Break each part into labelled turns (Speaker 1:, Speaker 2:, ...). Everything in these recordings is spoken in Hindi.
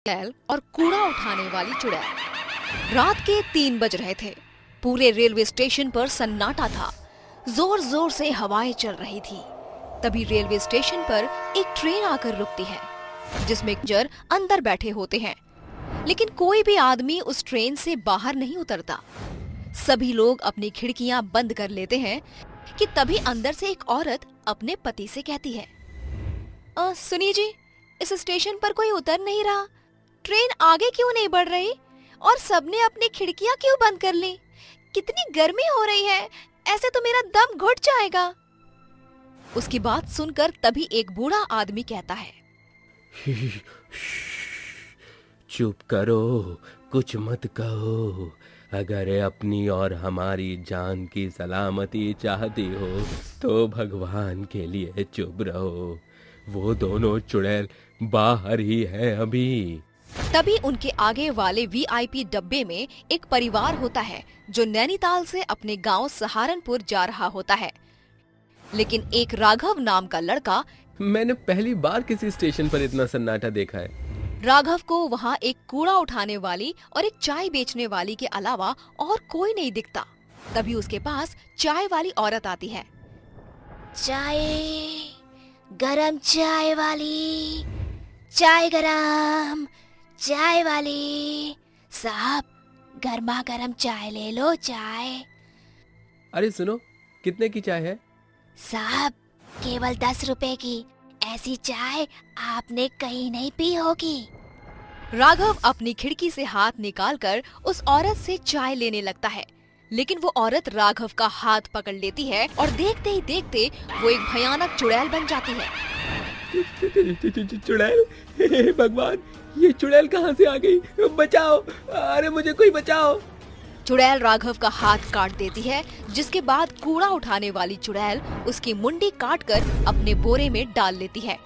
Speaker 1: चुड़ैल और कूड़ा उठाने वाली चुड़ैल। रात के 3 बज रहे थे। पूरे रेलवे स्टेशन पर सन्नाटा था। जोर जोर से हवाएं चल रही थी। तभी रेलवे स्टेशन पर एक ट्रेन आकर रुकती है, जिसमें पैसेंजर अंदर बैठे होते हैं, लेकिन कोई भी आदमी उस ट्रेन से बाहर नहीं उतरता। सभी लोग अपनी खिड़कियां बंद कर लेते हैं कि तभी अंदर से एक औरत अपने पति से कहती है, सुनिए जी, इस स्टेशन पर कोई उतर नहीं रहा। ट्रेन आगे क्यों नहीं बढ़ रही और सबने अपनी खिड़कियां क्यों बंद कर ली? कितनी गर्मी हो रही है, ऐसे तो मेरा दम घुट जाएगा। उसकी बात सुनकर तभी एक बूढ़ा आदमी कहता है,
Speaker 2: चुप करो, कुछ मत कहो। अगर अपनी और हमारी जान की सलामती चाहती हो तो भगवान के लिए चुप रहो। वो दोनों चुड़ैल बाहर ही हैं अभी।
Speaker 1: तभी उनके आगे वाले वीआईपी डब्बे में एक परिवार होता है जो नैनीताल से अपने गांव सहारनपुर जा रहा होता है। लेकिन एक राघव नाम का लड़का,
Speaker 2: मैंने पहली बार किसी स्टेशन पर इतना सन्नाटा देखा है।
Speaker 1: राघव को वहाँ एक कूड़ा उठाने वाली और एक चाय बेचने वाली के अलावा और कोई नहीं दिखता। तभी उसके पास चाय वाली औरत आती है।
Speaker 3: चाय, गरम चाय वाली, चाय गरम, चाय वाली साहब, गर्मा गर्म चाय ले लो। चाय
Speaker 2: अरे सुनो, कितने की चाय है?
Speaker 3: साहब, केवल 10 रुपए की। ऐसी चाय आपने कहीं नहीं पी होगी।
Speaker 1: राघव अपनी खिड़की से हाथ निकालकर उस औरत से चाय लेने लगता है, लेकिन वो औरत राघव का हाथ पकड़ लेती है और देखते ही देखते वो एक भयानक चुड़ैल बन जाती है।
Speaker 2: चुड़ैल, हे भगवान, ये चुड़ैल कहाँ से आ गई? बचाओ, अरे मुझे कोई बचाओ।
Speaker 1: चुड़ैल राघव का हाथ काट देती है, जिसके बाद कूड़ा उठाने वाली चुड़ैल उसकी मुंडी काटकर अपने बोरे में डाल लेती है।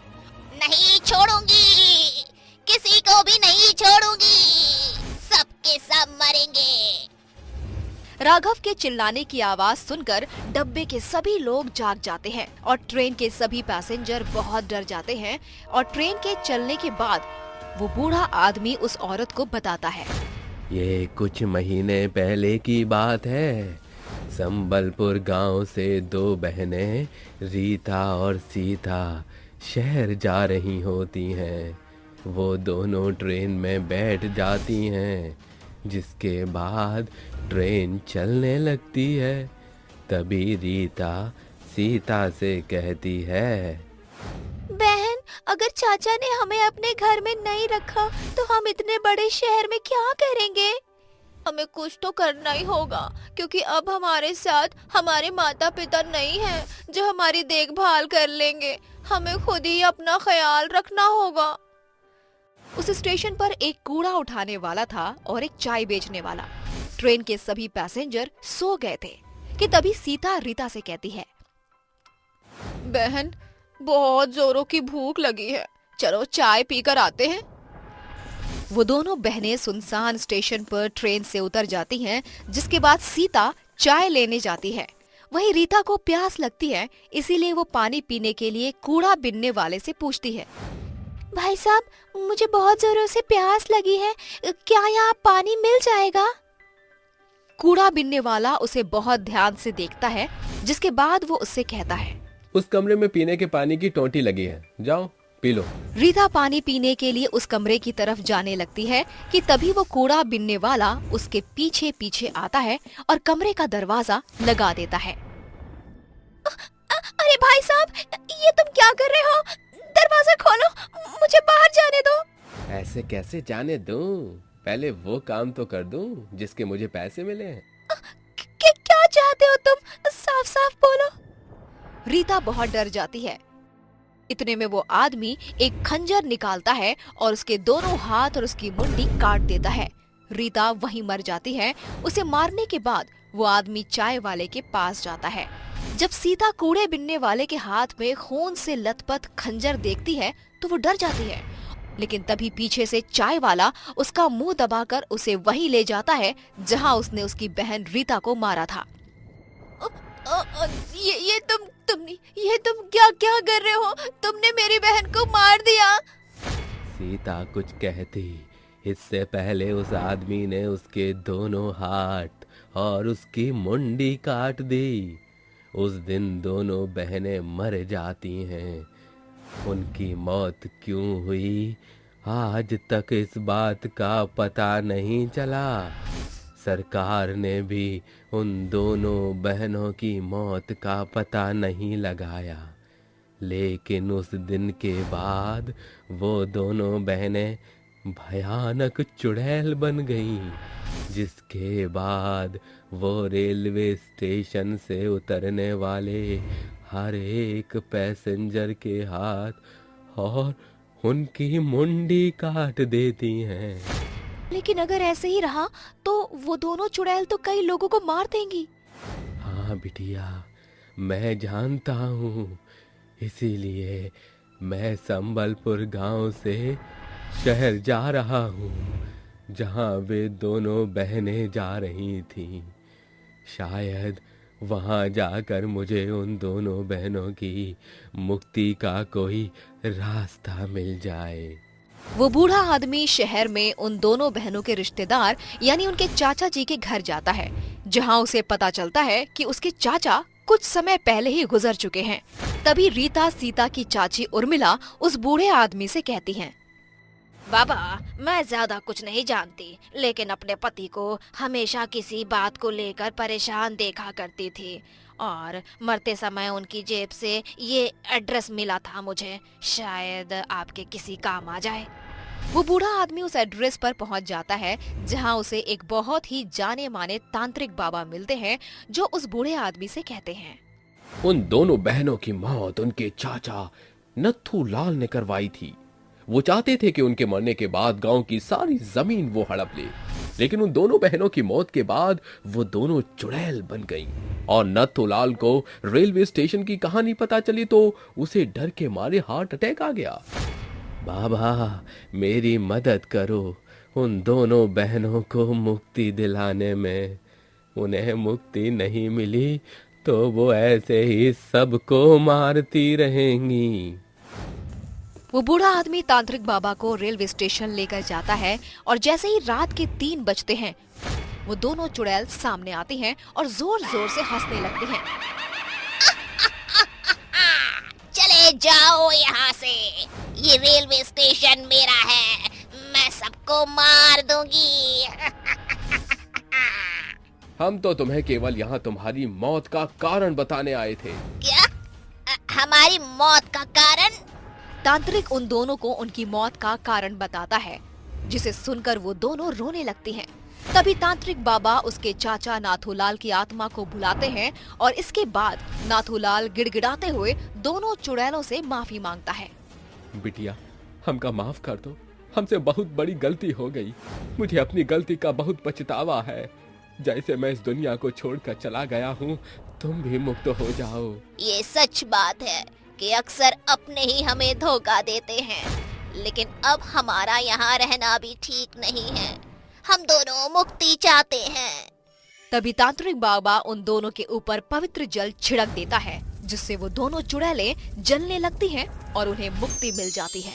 Speaker 3: नहीं छोड़ूंगी, किसी को भी नहीं छोड़ूंगी, सबके सब मरेंगे।
Speaker 1: राघव के चिल्लाने की आवाज सुनकर डब्बे के सभी लोग जाग जाते हैं और ट्रेन के सभी पैसेंजर बहुत डर जाते हैं। और ट्रेन के चलने के बाद वो बूढ़ा आदमी उस औरत को बताता है,
Speaker 2: ये कुछ महीने पहले की बात है। संबलपुर गांव से 2 बहनें रीता और सीता शहर जा रही होती हैं। वो दोनों ट्रेन में बैठ जाती हैं, जिसके बाद ट्रेन चलने लगती है। तभी रीता सीता से कहती है,
Speaker 3: बहन, अगर चाचा ने हमें अपने घर में नहीं रखा तो हम इतने बड़े शहर में क्या करेंगे? हमें कुछ तो करना ही होगा, क्योंकि अब हमारे साथ हमारे माता पिता नहीं हैं जो हमारी देखभाल कर लेंगे। हमें खुद ही अपना ख्याल रखना होगा।
Speaker 1: उस स्टेशन पर एक कूड़ा उठाने वाला था और एक चाय बेचने वाला। ट्रेन के सभी पैसेंजर सो गए थे कि तभी सीता रीता से कहती है, बहन, बहुत जोरों की भूख लगी है, चलो चाय पीकर आते हैं। वो दोनों बहनें सुनसान स्टेशन पर ट्रेन से उतर जाती हैं, जिसके बाद सीता चाय लेने जाती है। वहीं रीता को प्यास लगती है, इसीलिए वो पानी पीने के लिए कूड़ा बिनने वाले से पूछती है,
Speaker 3: भाई साहब, मुझे बहुत जोरों से प्यास लगी है, क्या यहाँ पानी मिल जाएगा?
Speaker 1: कूड़ा बिनने वाला उसे बहुत ध्यान से देखता है, जिसके बाद वो उससे कहता है,
Speaker 2: उस कमरे में पीने के पानी की टोंटी लगी है, जाओ पी लो।
Speaker 1: रीता पानी पीने के लिए उस कमरे की तरफ जाने लगती है कि तभी वो कूड़ा बिनने वाला उसके पीछे पीछे आता है और कमरे का दरवाजा लगा देता है।
Speaker 3: अरे भाई साहब, ये तुम क्या कर रहे हो? दरवाजा खोलो, मुझे बाहर जाने दो।
Speaker 2: ऐसे कैसे जाने दूं? पहले वो काम तो कर दूं जिसके मुझे पैसे मिले हैं।
Speaker 3: क्या चाहते हो तुम? साफ साफ बोलो।
Speaker 1: रीता बहुत डर जाती है। इतने में वो आदमी एक खंजर निकालता है और उसके दोनों हाथ और उसकी मुंडी काट देता है। रीता वहीं मर जाती है। उसे मारने के बाद वो आदमी चाय वाले के पास जाता है। जब सीता कूड़े बिनने वाले के हाथ में खून से लथपथ खंजर देखती है तो वो डर जाती है, लेकिन तभी पीछे से चाय वाला उसका मुंह दबाकर उसे वहीं ले जाता है जहां उसने उसकी बहन रीता को मारा था।
Speaker 3: ये तुम क्या क्या कर रहे हो? तुमने मेरी बहन को मार दिया।
Speaker 2: सीता कुछ कहती, इससे पहले उस आदमी ने उसके दोनों हाथ और उसकी मुंडी काट दी। उस दिन दोनों बहनें मर जाती हैं। उनकी मौत क्यों हुई, आज तक इस बात का पता नहीं चला। सरकार ने भी उन दोनों बहनों की मौत का पता नहीं लगाया। लेकिन उस दिन के बाद वो दोनों बहनें भयानक चुड़ैल बन गईं, जिसके बाद वो रेलवे स्टेशन से उतरने वाले हर एक पैसेंजर के हाथ और उनकी मुंडी काट देती हैं।
Speaker 1: लेकिन अगर ऐसे ही रहा तो वो दोनों चुड़ैल तो कई लोगों को मार देंगी।
Speaker 2: हाँ बिटिया, मैं जानता हूँ, इसीलिए मैं संबलपुर गांव से शहर जा रहा हूँ, जहाँ वे दोनों बहनें जा रही थीं। शायद वहाँ जाकर मुझे उन दोनों बहनों की मुक्ति का कोई रास्ता मिल जाए।
Speaker 1: वो बूढ़ा आदमी शहर में उन दोनों बहनों के रिश्तेदार यानी उनके चाचा जी के घर जाता है, जहाँ उसे पता चलता है कि उसके चाचा कुछ समय पहले ही गुजर चुके हैं। तभी रीता सीता की चाची उर्मिला उस बूढ़े आदमी से कहती हैं,
Speaker 3: बाबा, मैं ज्यादा कुछ नहीं जानती, लेकिन अपने पति को हमेशा किसी बात को लेकर परेशान देखा करती थी और मरते समय उनकी जेब से ये एड्रेस मिला था मुझे, शायद आपके किसी काम आ जाए।
Speaker 1: वो बूढ़ा आदमी उस एड्रेस पर पहुंच जाता है, जहां उसे एक बहुत ही जाने माने तांत्रिक बाबा मिलते हैं, जो उस बूढ़े आदमी से कहते हैं,
Speaker 2: उन दोनों बहनों की मौत उनके चाचा नत्थू लाल ने करवाई थी। वो चाहते थे कि उनके मरने के बाद गांव की सारी जमीन वो हड़प ले, लेकिन उन दोनों बहनों की मौत के बाद वो दोनों चुड़ैल बन गईं और नत्थूलाल को रेलवे स्टेशन की कहानी पता चली तो उसे डर के मारे हार्ट अटैक आ गया। बाबा, मेरी मदद करो उन दोनों बहनों को मुक्ति दिलाने में। उन्हें मुक्ति नहीं मिली तो वो ऐसे ही सबको मारती रहेंगी।
Speaker 1: वो बूढ़ा आदमी तांत्रिक बाबा को रेलवे स्टेशन लेकर जाता है और जैसे ही रात के 3 बजते हैं, वो दोनों चुड़ैल सामने आती हैं और जोर जोर से हंसने लगती हैं।
Speaker 3: चले जाओ यहाँ से, ये रेलवे स्टेशन मेरा है, मैं सबको मार दूंगी।
Speaker 2: हम तो तुम्हें केवल यहाँ तुम्हारी मौत का कारण बताने आए थे।
Speaker 3: क्या? हमारी मौत का कारण?
Speaker 1: तांत्रिक उन दोनों को उनकी मौत का कारण बताता है, जिसे सुनकर वो दोनों रोने लगती हैं। तभी तांत्रिक बाबा उसके चाचा नाथूलाल की आत्मा को बुलाते हैं और इसके बाद नाथूलाल गिड़गिड़ाते हुए दोनों चुड़ैलों से माफी मांगता है।
Speaker 2: बिटिया, हमका माफ कर दो, हमसे बहुत बड़ी गलती हो गई। मुझे अपनी गलती का बहुत पछतावा है। जैसे मैं इस दुनिया को छोड़कर चला गया हूँ, तुम भी मुक्त हो जाओ।
Speaker 3: ये सच बात है कि अक्सर अपने ही हमें धोखा देते हैं, लेकिन अब हमारा यहाँ रहना भी ठीक नहीं है। हम दोनों मुक्ति चाहते हैं।
Speaker 1: तभी तांत्रिक बाबा उन दोनों के ऊपर पवित्र जल छिड़क देता है, जिससे वो दोनों चुड़ैलें जलने लगती हैं और उन्हें मुक्ति मिल जाती है।